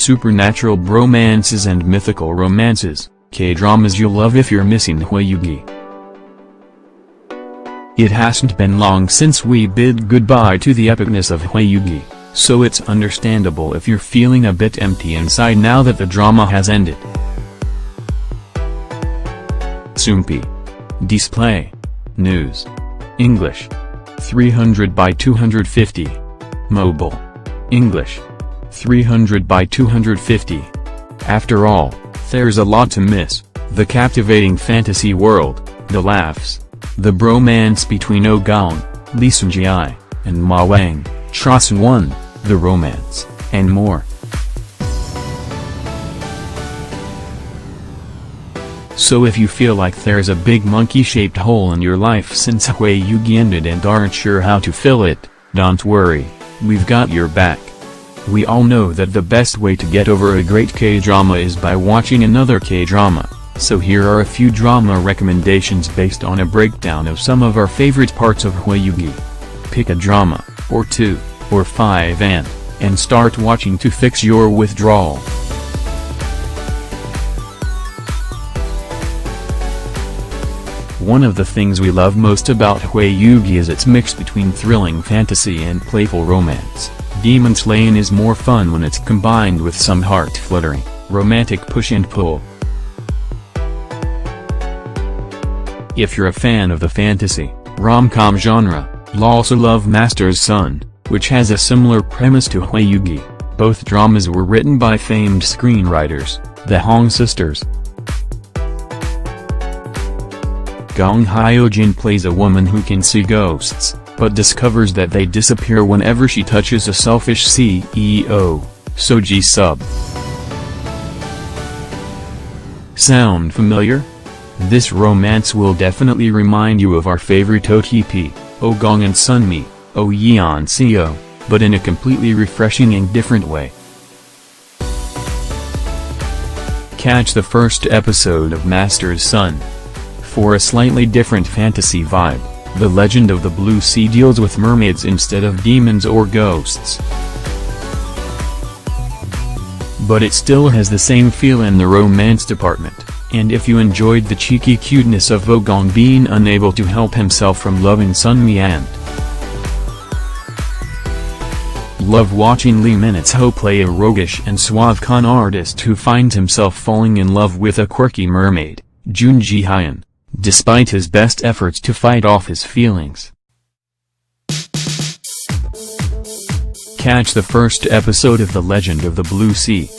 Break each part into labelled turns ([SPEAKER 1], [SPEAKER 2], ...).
[SPEAKER 1] supernatural bromances and mythical romances, K-dramas you'll love if you're missing Hwayugi. It hasn't been long since we bid goodbye to the epicness of Hwayugi, so it's understandable if you're feeling a bit empty inside now that the drama has ended. Seunggi. Display. News. English. 300 by 250. Mobile. English. 300 by 250. After all, there's a lot to miss: the captivating fantasy world, the laughs, the bromance between Oh Gong, Lee Seunggi, and Ma Wang, Cha Seung-won, the romance, and more. So if you feel like there's a big monkey-shaped hole in your life since Hwayugi ended and aren't sure how to fill it, don't worry, we've got your back. We all know that the best way to get over a great K-drama is by watching another K-drama, so here are a few drama recommendations based on a breakdown of some of our favorite parts of Hwayugi. Pick a drama, or 2, or 5 and start watching to fix your withdrawal. One of the things we love most about Hwayugi is its mix between thrilling fantasy and playful romance. Demon slaying is more fun when it's combined with some heart-fluttering, romantic push and pull. If you're a fan of the fantasy, rom-com genre, you'll also love Master's Son, which has a similar premise to Hwayugi. Both dramas were written by famed screenwriters, the Hong sisters. Gong Hyo-jin plays a woman who can see ghosts, but discovers that they disappear whenever she touches a selfish CEO, Seunggi sub. Sound familiar? This romance will definitely remind you of our favorite OTP, Oh Gong and Sunmi, Oh Yeon Seo, but in a completely refreshing and different way. Catch the first episode of Master's Son. For a slightly different fantasy vibe, The Legend of the Blue Sea deals with mermaids instead of demons or ghosts. But it still has the same feel in the romance department, and if you enjoyed the cheeky cuteness of Oh Gong being unable to help himself from loving Sunmi and love watching Lee Min-ho play a roguish and suave con artist who finds himself falling in love with a quirky mermaid, Jun Ji-hyun, despite his best efforts to fight off his feelings. Catch the first episode of The Legend of the Blue Sea.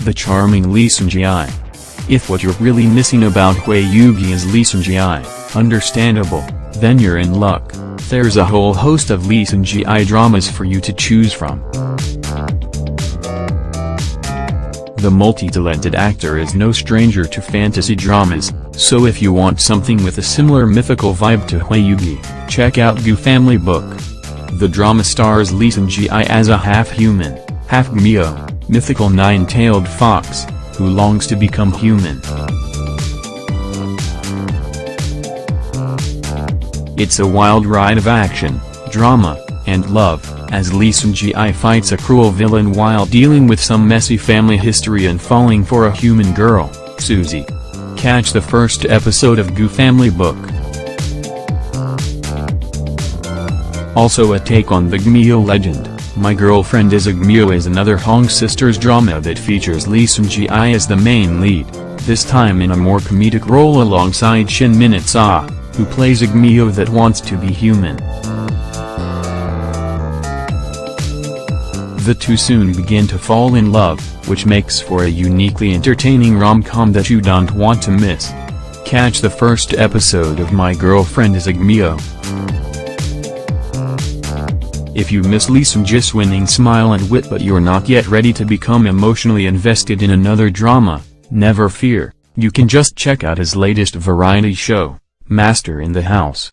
[SPEAKER 1] The charming Lee Seunggi. If what you're really missing about Hwayugi is Lee Seunggi, understandable, then you're in luck. There's a whole host of Lee Seunggi dramas for you to choose from. The multi-talented actor is no stranger to fantasy dramas, so if you want something with a similar mythical vibe to Hwayugi, check out Gu Family Book. The drama stars Lee Seunggi as a half-human, half-gmyo, mythical nine-tailed fox, who longs to become human. It's a wild ride of action, drama, and love, as Lee Seunggi fights a cruel villain while dealing with some messy family history and falling for a human girl, Suzy. Catch the first episode of Gu Family Book. Also a take on the Gmyo legend, My Girlfriend Is Agnew is another Hong sisters drama that features Lee Seunggi as the main lead, this time in a more comedic role alongside Shin Min-ho, who plays a Gmyo that wants to be human. The two soon begin to fall in love, which makes for a uniquely entertaining rom-com that you don't want to miss. Catch the first episode of My Girlfriend Is Agnew. If you miss Lee Seunggi's winning smile and wit but you're not yet ready to become emotionally invested in another drama, never fear, you can just check out his latest variety show, Master in the House.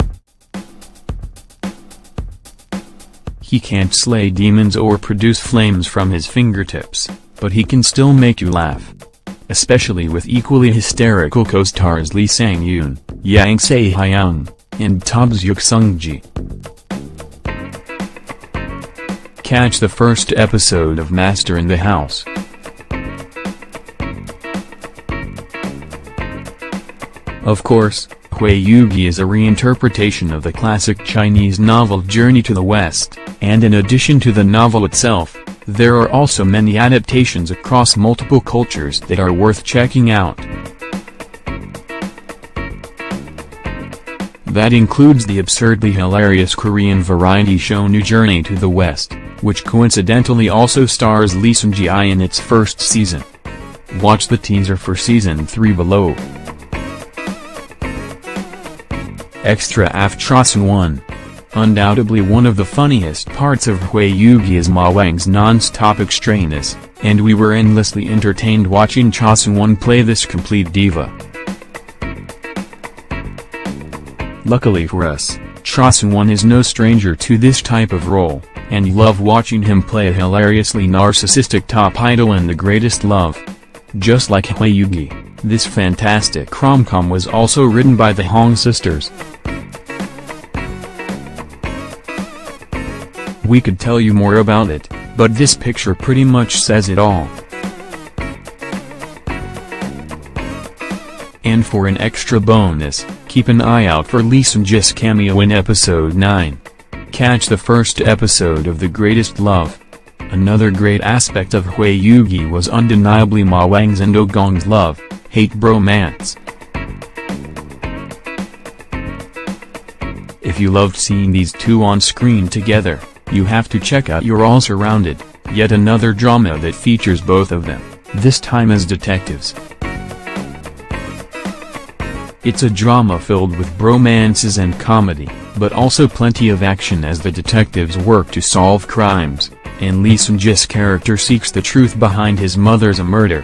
[SPEAKER 1] He can't slay demons or produce flames from his fingertips, but he can still make you laugh. Especially with equally hysterical co-stars Lee Sang-yoon, Yang Se-hyun, and Seunggi. Catch the first episode of Master in the House. Of course, Hwayugi is a reinterpretation of the classic Chinese novel Journey to the West, and in addition to the novel itself, there are also many adaptations across multiple cultures that are worth checking out. That includes the absurdly hilarious Korean variety show New Journey to the West, which coincidentally also stars Lee Seunggi in its first season. Watch the teaser for season 3 below. Extra After 1. Undoubtedly one of the funniest parts of Hwayugi is Ma Wang's non-stop extraneous, and we were endlessly entertained watching Cha Seung-won play this complete diva. Luckily for us, Cha Seung-won is no stranger to this type of role, and you love watching him play a hilariously narcissistic top idol in The Greatest Love. Just like Hwayugi, this fantastic rom-com was also written by the Hong sisters. We could tell you more about it, but this picture pretty much says it all. And for an extra bonus, keep an eye out for Lee Seunggi's cameo in episode 9. Catch the first episode of The Greatest Love. Another great aspect of Hwayugi was undeniably Ma Wang's and Oh Gong's love-hate bromance. If you loved seeing these two on screen together, you have to check out Youre AllSurrounded, yet another drama that features both of them, this time as detectives. It's a drama filled with bromances and comedy, but also plenty of action as the detectives work to solve crimes, and Lee Seunggi's character seeks the truth behind his mother's murder.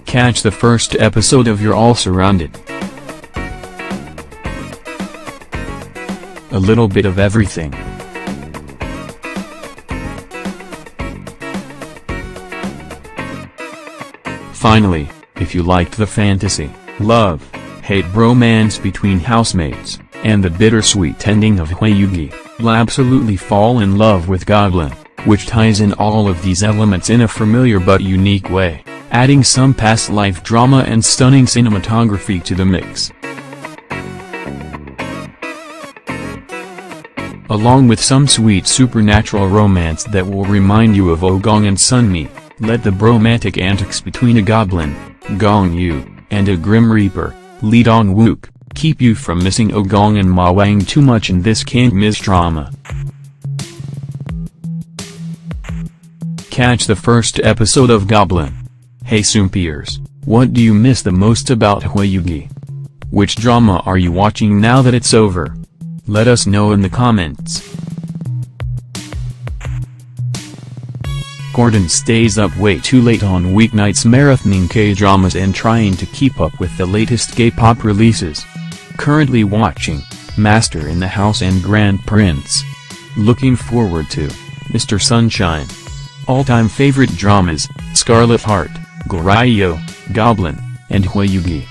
[SPEAKER 1] Catch the first episode of Youre AllSurrounded. A little bit of everything. Finally, if you liked the fantasy, love-hate bromance between housemates, and the bittersweet ending of Hwayugi, you'll absolutely fall in love with Goblin, which ties in all of these elements in a familiar but unique way, adding some past life drama and stunning cinematography to the mix. Along with some sweet supernatural romance that will remind you of Oh Gong and Sunmi, let the bromantic antics between a goblin, Gong Yu, and a Grim Reaper, Lee Dong-wook, keep you from missing Oh Gong and Ma Wang too much in this can't-miss drama. Catch the first episode of Goblin. Hey Soompiers, what do you miss the most about Hwayugi? Which drama are you watching now that it's over? Let us know in the comments. Gordon stays up way too late on weeknights marathoning K-dramas and trying to keep up with the latest K-pop releases. Currently watching Master in the House and Grand Prince. Looking forward to Mr. Sunshine. All-time favorite dramas, Scarlet Heart, Goryeo, Goblin, and Hwayugi.